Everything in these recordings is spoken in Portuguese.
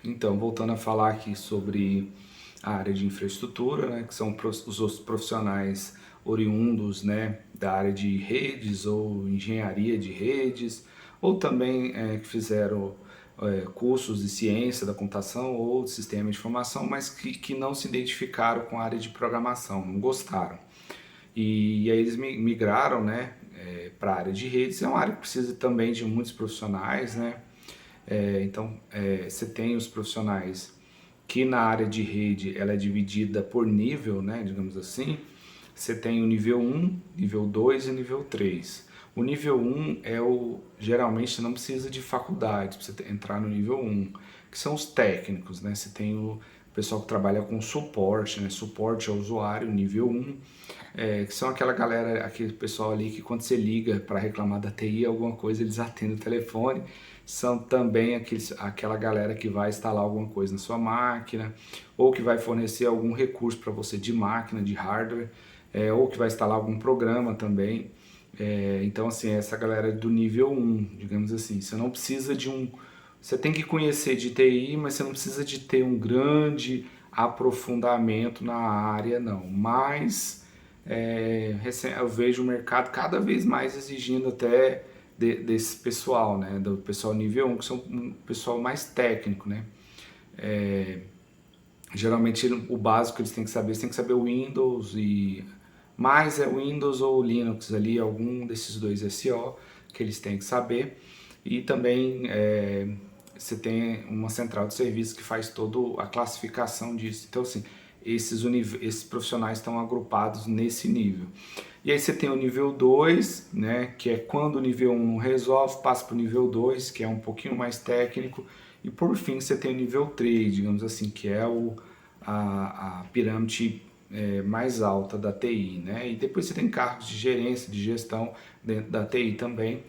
Então, voltando a falar aqui sobre a área de infraestrutura, né, que são os outros profissionais oriundos, né, da área de redes ou engenharia de redes, ou também que fizeram cursos de ciência da computação ou de sistema de informação, mas que não se identificaram com a área de programação, não gostaram. E aí eles migraram, né, para a área de redes. É uma área que precisa também de muitos profissionais, né? Então, você tem os profissionais que na área de rede ela é dividida por nível, né, digamos assim. Você tem o nível um, nível 2 e nível 3. O nível um geralmente você não precisa de faculdade para você entrar no nível um, que são os técnicos, né? Você tem o pessoal que trabalha com suporte, né? Suporte ao usuário, nível um, que são aquela galera, aquele pessoal ali que quando você liga para reclamar da TI, alguma coisa, eles atendem o telefone. São também aquela galera que vai instalar alguma coisa na sua máquina, ou que vai fornecer algum recurso para você de máquina, de hardware, ou que vai instalar algum programa também. Então, assim, essa galera é do nível um, digamos assim. Você não precisa de um. Você tem que conhecer de TI, mas você não precisa de ter um grande aprofundamento na área, não. Mas eu vejo o mercado cada vez mais exigindo até desse pessoal, né? Do pessoal nível um, que são um pessoal mais técnico, né? Geralmente o básico eles têm que saber o Windows e mais é Windows ou Linux ali, algum desses dois SO que eles têm que saber. E também você tem uma central de serviço que faz toda a classificação disso. Então, assim, esses profissionais estão agrupados nesse nível. E aí você tem o nível 2, né, que é quando o nível um não resolve, passa para o nível 2, que é um pouquinho mais técnico, e por fim você tem o nível 3, digamos assim, que é a pirâmide mais alta da TI, né? E depois você tem cargos de gerência, de gestão dentro da TI também,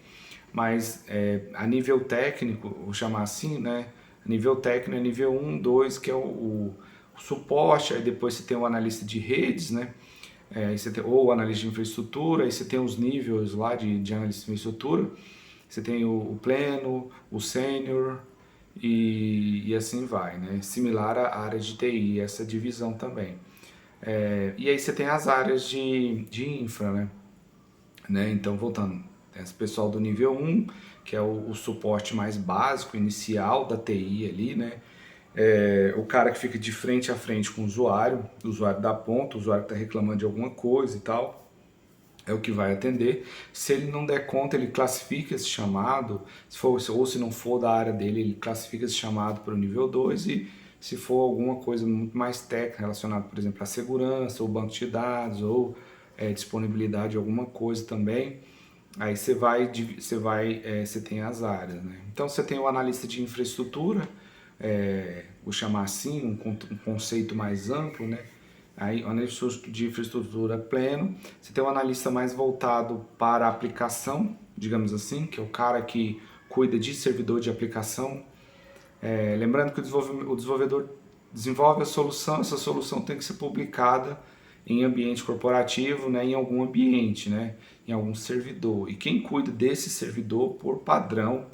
mas a nível técnico, vou chamar assim, né? A nível técnico é nível um, 2, que é o suporte, aí depois você tem o analista de redes, né? Aí você tem, ou analista de infraestrutura, aí você tem os níveis lá de analista de infraestrutura, você tem o pleno, o sênior e assim vai, né? Similar à área de TI, essa divisão também. E aí você tem as áreas de infra, né? Então, voltando, tem esse pessoal do nível um, que é o suporte mais básico, inicial da TI ali, né? O cara que fica de frente a frente com o usuário dá ponto, o usuário está reclamando de alguma coisa e tal, é o que vai atender. Se ele não der conta, ele classifica esse chamado, se for, ou se não for da área dele, ele classifica esse chamado para o nível 2 e se for alguma coisa muito mais técnica relacionada, por exemplo, à segurança, ou banco de dados, ou disponibilidade de alguma coisa também, aí você tem as áreas, né? Então você tem o analista de infraestrutura, vou chamar assim, um conceito mais amplo, né? Aí, o analista de infraestrutura pleno, você tem um analista mais voltado para a aplicação, digamos assim, que é o cara que cuida de servidor de aplicação. Lembrando que o desenvolvedor desenvolve a solução, essa solução tem que ser publicada em ambiente corporativo, né, em algum ambiente, né, em algum servidor. E quem cuida desse servidor por padrão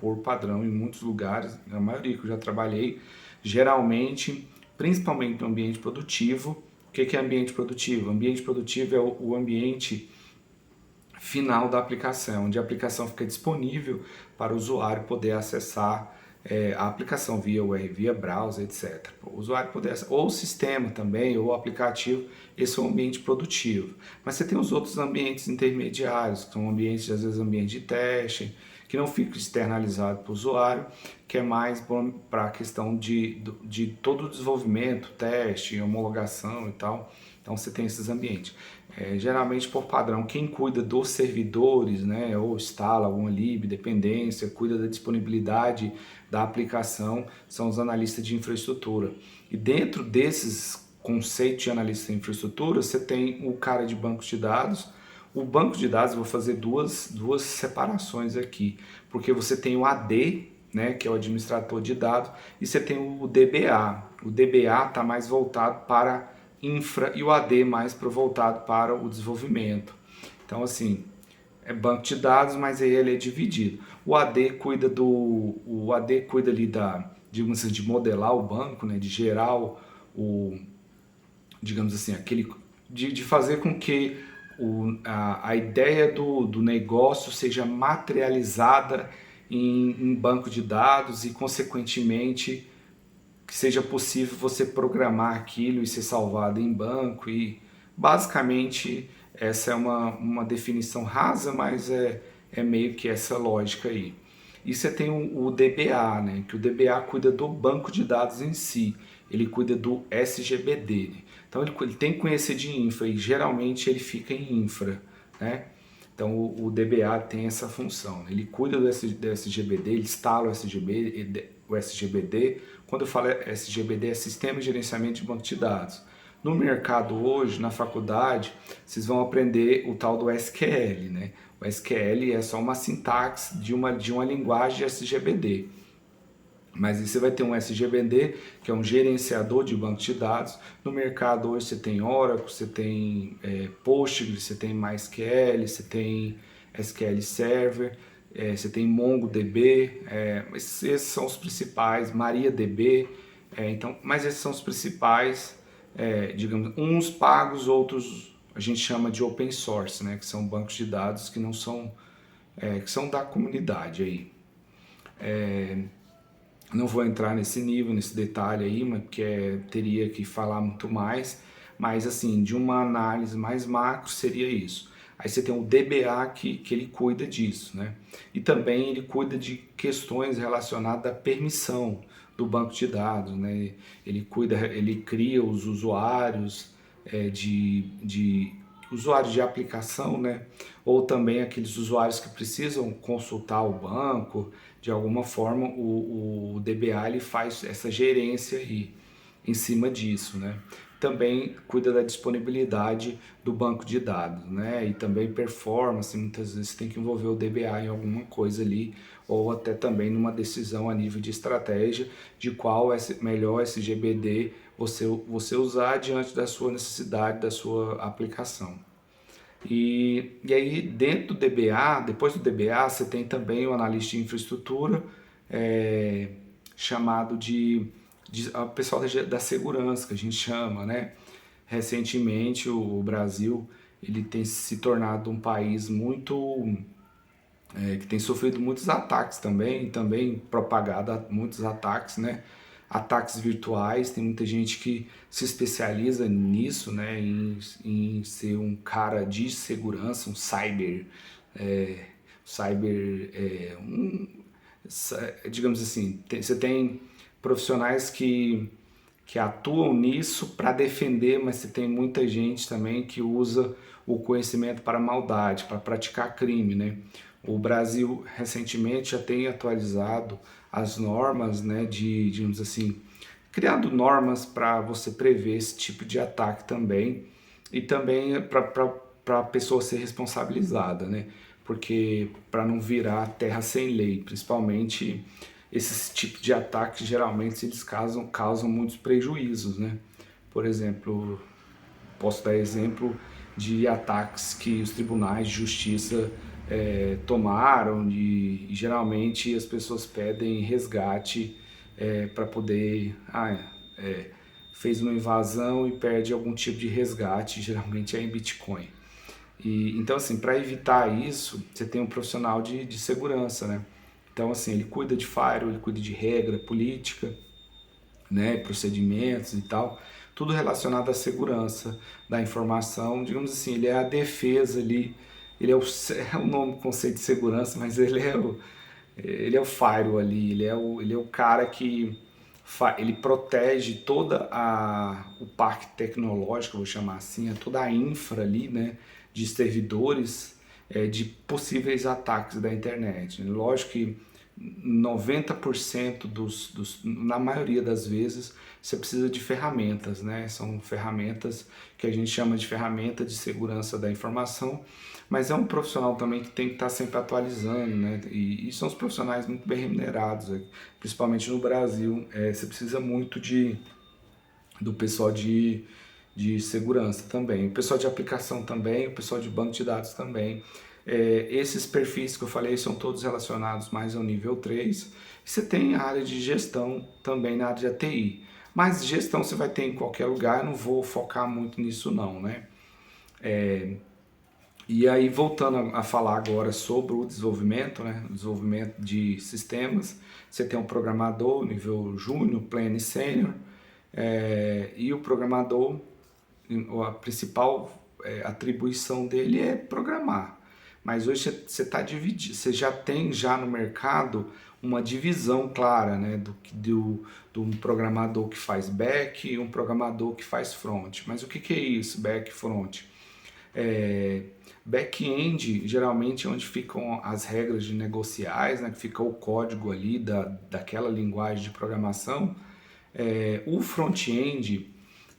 em muitos lugares, na maioria que eu já trabalhei, geralmente, principalmente no ambiente produtivo. O que é ambiente produtivo? Ambiente produtivo é o ambiente final da aplicação, onde a aplicação fica disponível para o usuário poder acessar a aplicação via web, via browser, etc. O usuário poder acessar, ou o sistema também, ou o aplicativo, esse é o ambiente produtivo. Mas você tem os outros ambientes intermediários, que são ambientes, às vezes, ambiente de teste, que não fica externalizado para o usuário, que é mais para a questão de todo o desenvolvimento, teste, homologação e tal. Então você tem esses ambientes. Geralmente por padrão, quem cuida dos servidores, né, ou instala alguma lib, dependência, cuida da disponibilidade da aplicação, são os analistas de infraestrutura. E dentro desses conceitos de analista de infraestrutura, você tem o cara de bancos de dados. O banco de dados, eu vou fazer duas separações aqui, porque você tem o AD, né, que é o administrador de dados, e você tem o DBA. O DBA está mais voltado para infra e o AD mais voltado para o desenvolvimento. Então, assim, é banco de dados, mas aí ele é dividido. O AD cuida ali digamos assim, de modelar o banco, né, de gerar digamos assim, de fazer com que a ideia do negócio seja materializada em banco de dados e, consequentemente, que seja possível você programar aquilo e ser salvado em banco. E basicamente essa é uma definição rasa, mas é meio que essa lógica aí. E você tem o DBA, né? Que o DBA cuida do banco de dados em si, ele cuida do SGBD. Né? Então ele tem que conhecer de infra e geralmente ele fica em infra, né? Então o DBA tem essa função, ele cuida do SGBD, ele instala o SGBD. Quando eu falo SGBD é Sistema de Gerenciamento de Banco de Dados. No mercado hoje, na faculdade, vocês vão aprender o tal do SQL, né? O SQL é só uma sintaxe de uma linguagem SGBD. Mas aí você vai ter um SGBD, que é um gerenciador de banco de dados. No mercado hoje você tem Oracle, você tem Postgres, você tem MySQL, você tem SQL Server, você tem MongoDB, esses são os principais, MariaDB, mas esses são os principais, digamos, uns pagos, outros a gente chama de open source, né, que são bancos de dados que não são, que são da comunidade aí. Não vou entrar nesse nível, nesse detalhe aí, porque teria que falar muito mais, mas assim, de uma análise mais macro seria isso. Aí você tem o DBA que ele cuida disso, né? E também ele cuida de questões relacionadas à permissão do banco de dados, né? Ele cria os usuários de usuários de aplicação, né? Ou também aqueles usuários que precisam consultar o banco. De alguma forma, o DBA ele faz essa gerência aí em cima disso, né? Também cuida da disponibilidade do banco de dados, né? E também performance, muitas vezes tem que envolver o DBA em alguma coisa ali, ou até também numa decisão a nível de estratégia de qual é melhor SGBD você usar diante da sua necessidade, da sua aplicação. E aí dentro do DBA, depois do DBA, você tem também o analista de infraestrutura, chamado de o pessoal da segurança, que a gente chama, né? Recentemente o Brasil ele tem se tornado um país que tem sofrido muitos ataques também, e também propagado muitos ataques, né? Ataques virtuais, tem muita gente que se especializa nisso, né? Em ser um cara de segurança, um cyber, digamos assim, você tem profissionais que atuam nisso para defender, mas você tem muita gente também que usa o conhecimento para maldade, para praticar crime, né? O Brasil recentemente já tem atualizado as normas, né, digamos assim, criado normas para você prever esse tipo de ataque também e também para a pessoa ser responsabilizada, né? Porque para não virar terra sem lei, principalmente esses tipos de ataques geralmente eles causam muitos prejuízos, né? Por exemplo, posso dar exemplo de ataques que os tribunais de justiça tomaram e geralmente as pessoas pedem resgate para poder fez uma invasão e perde algum tipo de resgate, geralmente é em Bitcoin. Então assim, para evitar isso, você tem um profissional de segurança, né? Então assim, ele cuida de firewall, ele cuida de regra, política, né, procedimentos e tal, tudo relacionado à segurança da informação, digamos assim, ele é a defesa ali, ele é é o nome, conceito de segurança, mas ele é o firewall ali, ele é o cara que ele protege o parque tecnológico, vou chamar assim, toda a infra ali, né, de servidores, de possíveis ataques da internet. Lógico que 90% na maioria das vezes, você precisa de ferramentas, né? São ferramentas que a gente chama de ferramenta de segurança da informação, mas é um profissional também que tem que estar sempre atualizando, né? E são os profissionais muito bem remunerados, principalmente no Brasil. Você precisa muito do pessoal de segurança também, o pessoal de aplicação também, o pessoal de banco de dados também. Esses perfis que eu falei são todos relacionados mais ao nível 3. Você tem a área de gestão também na área de ATI. Mas gestão você vai ter em qualquer lugar, eu não vou focar muito nisso não, né? E aí, voltando a falar agora sobre o desenvolvimento, né? O desenvolvimento de sistemas, você tem um programador nível júnior, pleno e sênior, e o programador, a principal atribuição dele é programar. Mas hoje você está dividido, você já tem já no mercado uma divisão clara, né, do um programador que faz back e um programador que faz front. Mas o que é isso, back e front? É, Back-end geralmente é onde ficam as regras de negociais, né, que fica o código ali daquela linguagem de programação. O front-end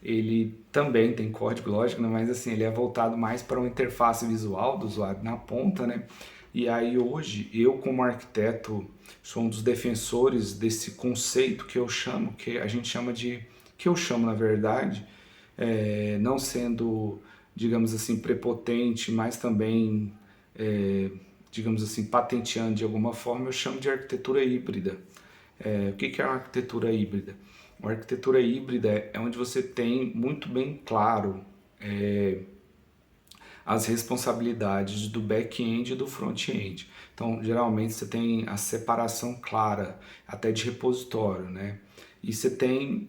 ele também tem código, lógico, né, mas assim, ele é voltado mais para uma interface visual do usuário na ponta, né? E aí hoje, eu como arquiteto, sou um dos defensores desse conceito que eu chamo, que a gente chama de, que eu chamo na verdade, não sendo, digamos assim, prepotente, mas também, digamos assim, patenteando de alguma forma, eu chamo de arquitetura híbrida. O que é uma arquitetura híbrida? Uma arquitetura híbrida é onde você tem muito bem claro as responsabilidades do back-end e do front-end. Então, geralmente você tem a separação clara, até de repositório, né? E você tem,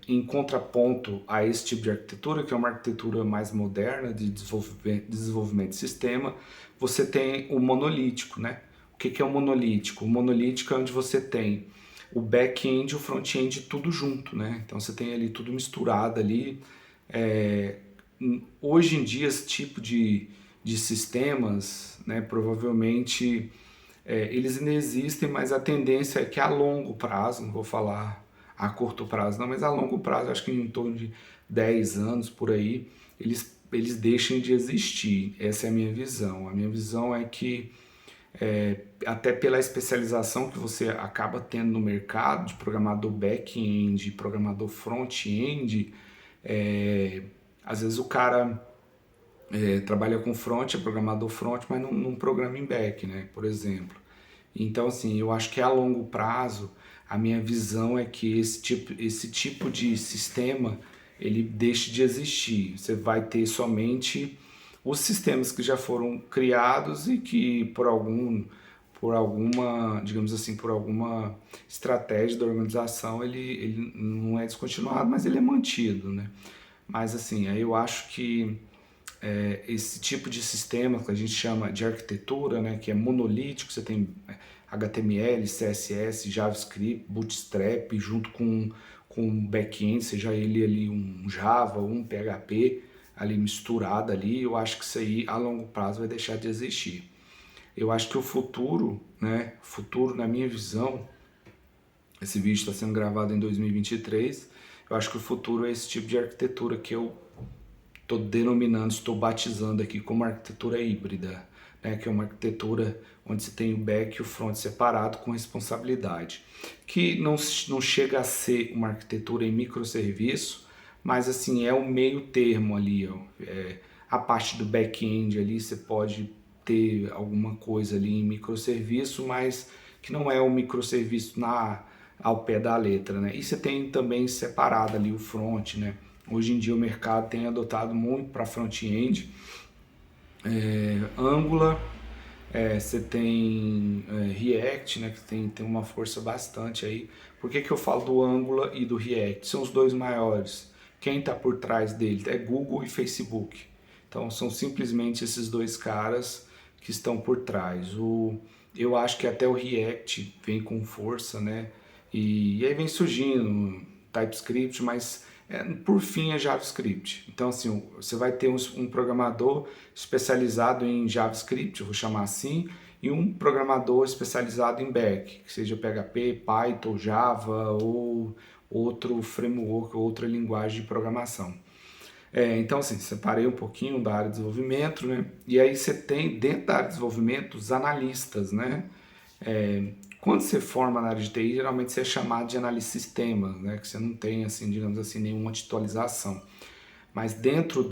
em contraponto a esse tipo de arquitetura, que é uma arquitetura mais moderna de desenvolvimento de sistema, você tem o monolítico, né? O que é o monolítico? O monolítico é onde você tem o back-end e o front-end tudo junto, né? Então você tem ali tudo misturado ali. Hoje em dia esse tipo de sistemas, né, provavelmente eles ainda existem, mas a tendência é que a longo prazo, não vou falar a curto prazo não, mas a longo prazo, acho que em torno de 10 anos por aí, eles deixem de existir. Essa é a minha visão. A minha visão é que até pela especialização que você acaba tendo no mercado de programador back-end, programador front-end, às vezes o cara trabalha com front, é programador front, mas não programa em back, né, por exemplo. Então, assim, eu acho que a longo prazo, a minha visão é que esse tipo de sistema, ele deixe de existir. Você vai ter somente os sistemas que já foram criados e que por alguma, digamos assim, por alguma estratégia da organização, ele não é descontinuado, mas ele é mantido, né? Mas assim, aí eu acho que esse tipo de sistema que a gente chama de arquitetura, né, que é monolítico, você tem HTML, CSS, JavaScript, Bootstrap, junto com back-end, seja ele ali um Java, um PHP, ali misturado ali, eu acho que isso aí a longo prazo vai deixar de existir. Eu acho que o futuro, né, futuro na minha visão, esse vídeo está sendo gravado em 2023, eu acho que o futuro é esse tipo de arquitetura que eu estou denominando, estou batizando aqui como arquitetura híbrida, né, que é uma arquitetura onde você tem o back e o front separado com responsabilidade, que não chega a ser uma arquitetura em microserviço, mas assim é o meio termo ali, ó. A parte do back-end ali você pode ter alguma coisa ali em microserviço, mas que não é um microserviço ao pé da letra, né? E você tem também separado ali o front, né? Hoje em dia o mercado tem adotado muito para front-end, Angular, você tem React, né, que tem uma força bastante aí. Por que eu falo do Angular e do React? São os dois maiores. Quem está por trás dele é Google e Facebook. Então são simplesmente esses dois caras que estão por trás. Eu acho que até o React vem com força, né? E aí vem surgindo TypeScript, mas por fim é JavaScript. Então assim, você vai ter um programador especializado em JavaScript, eu vou chamar assim, e um programador especializado em back, que seja PHP, Python, Java ou outro framework, outra linguagem de programação. Então, assim, separei um pouquinho da área de desenvolvimento, né? E aí você tem, dentro da área de desenvolvimento, os analistas, né? Quando você forma na área de TI, geralmente você é chamado de analista de sistemas, né? Que você não tem, assim, digamos assim, nenhuma titulação. Mas dentro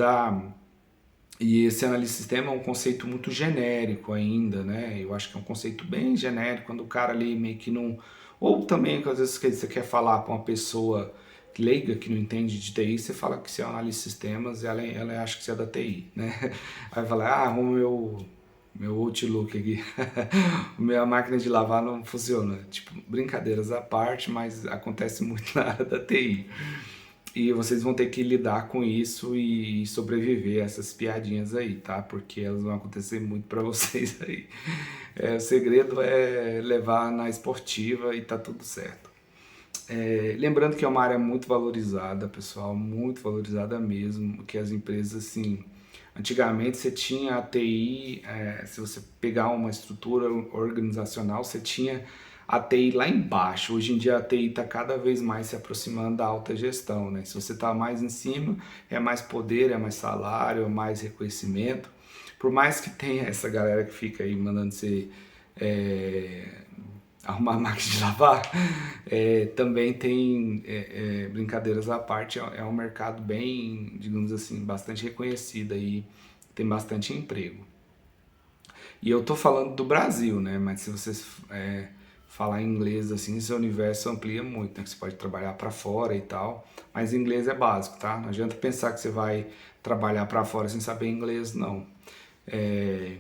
E esse analista de sistema é um conceito muito genérico ainda, né? Eu acho que é um conceito bem genérico, quando o cara ali meio que não... Ou também, às vezes, que você quer falar para uma pessoa leiga que não entende de TI, você fala que você é um analista de sistemas e ela acha que você é da TI, né? Aí vai falar, arruma meu Outlook aqui, minha máquina de lavar não funciona. Tipo, brincadeiras à parte, mas acontece muito na área da TI. E vocês vão ter que lidar com isso e sobreviver a essas piadinhas aí, tá? Porque elas vão acontecer muito pra vocês aí. O segredo é levar na esportiva e tá tudo certo. Lembrando que é uma área muito valorizada, pessoal, muito valorizada mesmo, que as empresas, assim, antigamente você tinha a TI, se você pegar uma estrutura organizacional, você tinha a TI lá embaixo. Hoje em dia a TI está cada vez mais se aproximando da alta gestão, né? Se você está mais em cima, é mais poder, é mais salário, é mais reconhecimento. Por mais que tenha essa galera que fica aí mandando você é, arrumar máquina de lavar, também tem brincadeiras à parte, é um mercado bem, digamos assim, bastante reconhecido aí, tem bastante emprego. E eu tô falando do Brasil, né? Mas se você falar inglês assim, seu universo amplia muito, né? Você pode trabalhar para fora e tal, mas inglês é básico, tá? Não adianta pensar que você vai trabalhar para fora sem saber inglês, não. É,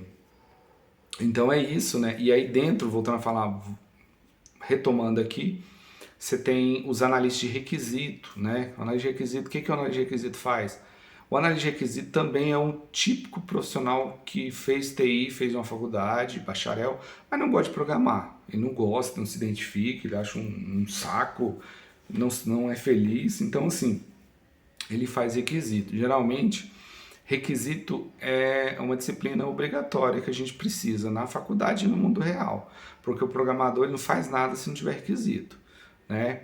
então é isso, né? E aí dentro, voltando a falar, retomando aqui, você tem os analistas de requisito, né? O analista de requisito, o que o analista de requisito faz? O analista de requisito também é um típico profissional que fez TI, fez uma faculdade, bacharel, mas não gosta de programar. Ele não gosta, não se identifica, ele acha um saco, não é feliz. Então, assim, ele faz requisito. Geralmente, requisito é uma disciplina obrigatória que a gente precisa na faculdade e no mundo real, porque o programador ele não faz nada se não tiver requisito, né?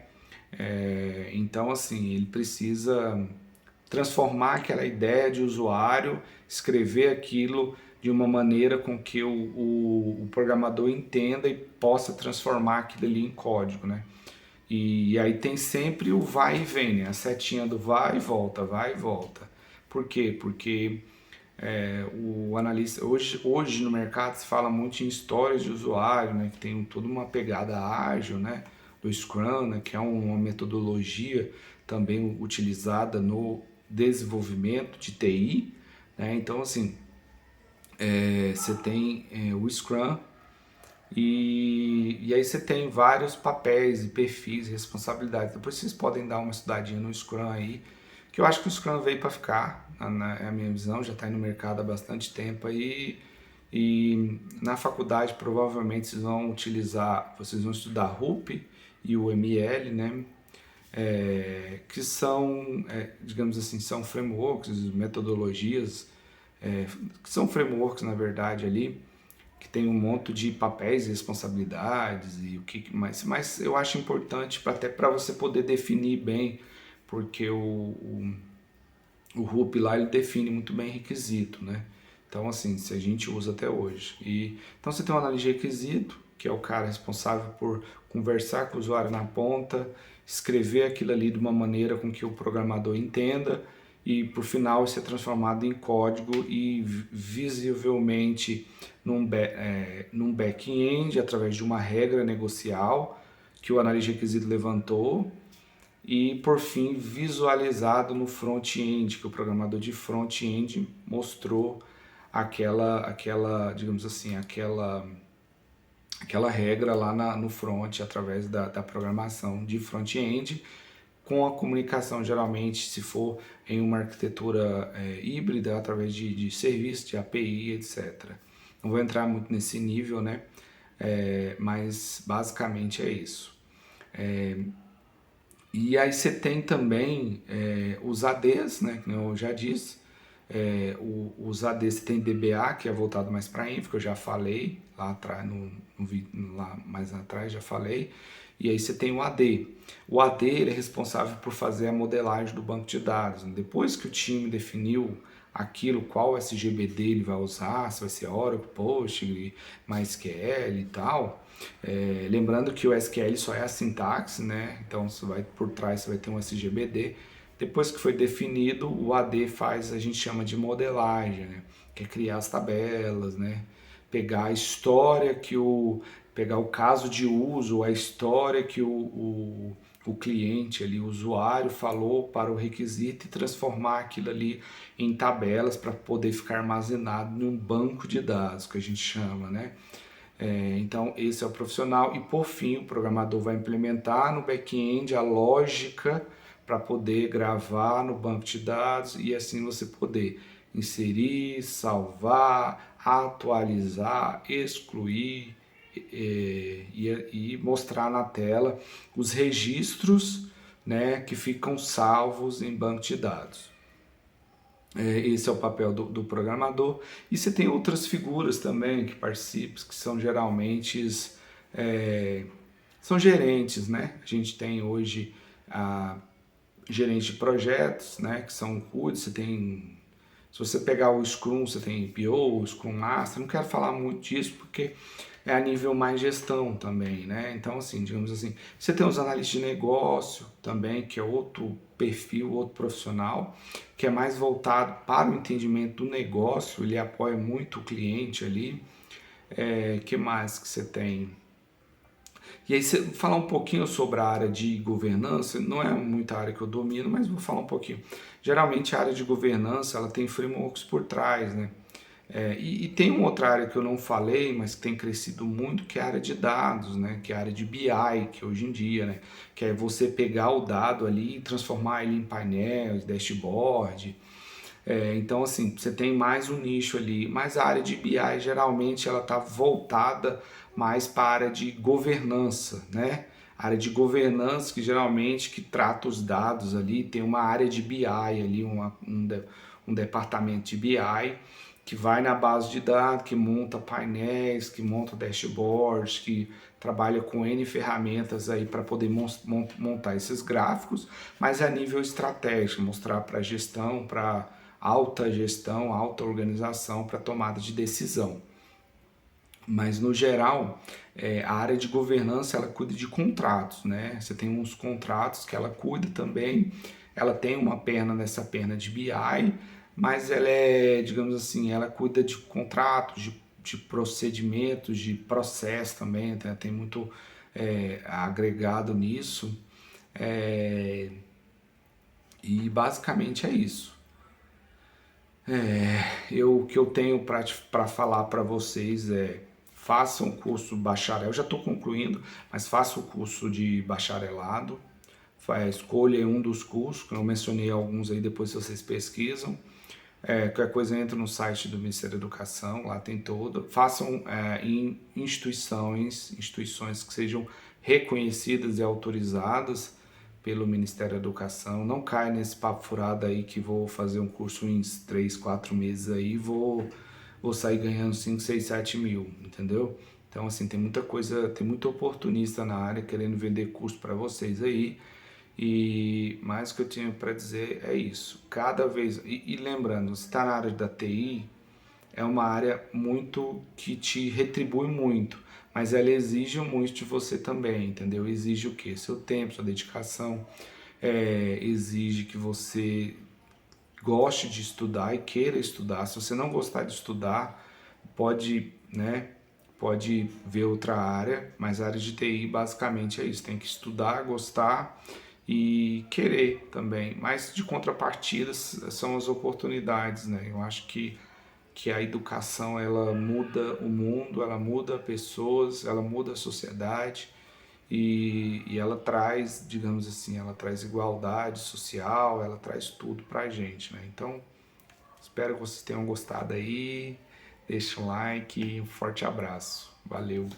Então, assim, ele precisa transformar aquela ideia de usuário, escrever aquilo de uma maneira com que o programador entenda e possa transformar aquilo ali em código, né? E aí tem sempre o vai e vem, né? A setinha do vai e volta, vai e volta. Por quê? Porque o analista, hoje no mercado se fala muito em histórias de usuário, né? Que tem toda uma pegada ágil, né? Do Scrum, né? Que é uma metodologia também utilizada no desenvolvimento de TI, né? Então, assim, você tem o Scrum e aí você tem vários papéis e perfis e responsabilidades. Depois vocês podem dar uma estudadinha no Scrum aí, que eu acho que o Scrum veio para ficar, é a minha visão, já está aí no mercado há bastante tempo aí. E na faculdade provavelmente vocês vão estudar RUP e o ML, né? Que são, digamos assim, são frameworks, metodologias, que são frameworks na verdade ali, que tem um monte de papéis e responsabilidades e o que mais. Mas eu acho importante até para você poder definir bem, porque o RUP lá ele define muito bem requisito, né? Então, assim, se a gente usa até hoje. Então, você tem um analista de requisito, que é o cara responsável por conversar com o usuário na ponta, escrever aquilo ali de uma maneira com que o programador entenda e, por final, ser transformado em código e visivelmente num back-end, através de uma regra negocial que o analista de requisito levantou e por fim visualizado no front-end, que o programador de front-end mostrou digamos assim, aquela regra lá no front através da programação de front-end com a comunicação geralmente se for em uma arquitetura híbrida através de serviço, de API, etc. Não vou entrar muito nesse nível, né? Mas basicamente é isso. E aí você tem também os ADs, né, que eu já disse. Os ADs você tem DBA, que é voltado mais para infra, que eu já falei lá atrás, lá mais atrás já falei. E aí você tem o AD. O AD ele é responsável por fazer a modelagem do banco de dados. Depois que o time definiu aquilo, qual SGBD ele vai usar, se vai ser Oracle, Postgre, MySQL e tal. Lembrando que o SQL só é a sintaxe, né? Então você vai por trás você vai ter um SGBD. Depois que foi definido, o AD faz, a gente chama de modelagem, né? Que é criar as tabelas, né? Pegar a história pegar o caso de uso, a história que o cliente ali, o usuário falou para o requisito e transformar aquilo ali em tabelas para poder ficar armazenado num banco de dados, que a gente chama, né? Então, esse é o profissional. E, por fim, o programador vai implementar no back-end a lógica para poder gravar no banco de dados e assim você poder inserir, salvar, atualizar, excluir e mostrar na tela os registros, né, que ficam salvos em banco de dados. Esse é o papel do programador. E você tem outras figuras também que participam, que são geralmente são gerentes, né? A gente tem hoje a gerente de projetos, né? Que são cuidados. Você tem, se você pegar o Scrum, você tem PO, Scrum Master. Não quero falar muito disso porque é a nível mais gestão também, né? Então, assim, digamos assim, você tem os analistas de negócio também, que é outro perfil, outro profissional, que é mais voltado para o entendimento do negócio, ele apoia muito o cliente ali. Que mais que você tem? E aí, você falar um pouquinho sobre a área de governança, não é muita área que eu domino, mas vou falar um pouquinho. Geralmente a área de governança, ela tem frameworks por trás, né? E tem uma outra área que eu não falei, mas que tem crescido muito, que é a área de dados, né? Que é a área de BI, que hoje em dia, né? Que é você pegar o dado ali e transformar ele em painéis, dashboard. Então, assim, você tem mais um nicho ali, mas a área de BI geralmente ela está voltada mais para a área de governança, né? A área de governança que geralmente que trata os dados ali, tem uma área de BI ali, um departamento de BI que vai na base de dados, que monta painéis, que monta dashboards, que trabalha com N ferramentas aí para poder montar esses gráficos, mas a nível estratégico, mostrar para a gestão, para alta gestão, alta organização, para tomada de decisão. Mas no geral, a área de governança ela cuida de contratos, né? Você tem uns contratos que ela cuida também, ela tem uma perna nessa perna de BI, mas ela digamos assim, ela cuida de contratos, de procedimentos, de processo também, tem muito agregado nisso. E basicamente é isso. O que eu tenho para falar para vocês façam o curso bacharel, eu já estou concluindo, mas faça o curso de bacharelado, escolha um dos cursos, que eu mencionei alguns aí, depois vocês pesquisam. Qualquer coisa entra no site do Ministério da Educação, lá tem todo. Façam em instituições que sejam reconhecidas e autorizadas pelo Ministério da Educação. Não caia nesse papo furado aí que vou fazer um curso em 3, 4 meses aí, vou sair ganhando 5, 6, 7 mil, entendeu? Então, assim, tem muita coisa, tem muito oportunista na área querendo vender curso para vocês aí. E mais o que eu tinha para dizer é isso. Cada vez. E lembrando, você está na área da TI, é uma área muito que te retribui muito, mas ela exige muito de você também, entendeu? Exige o quê? Seu tempo, sua dedicação, exige que você goste de estudar e queira estudar. Se você não gostar de estudar, pode, né? Pode ver outra área, mas a área de TI basicamente é isso, tem que estudar, gostar e querer também. Mas de contrapartida são as oportunidades, né? Eu acho que a educação ela muda o mundo, ela muda pessoas, ela muda a sociedade e ela traz, digamos assim, ela traz igualdade social, ela traz tudo pra gente, né? Então, espero que vocês tenham gostado aí, deixa um like e um forte abraço. Valeu!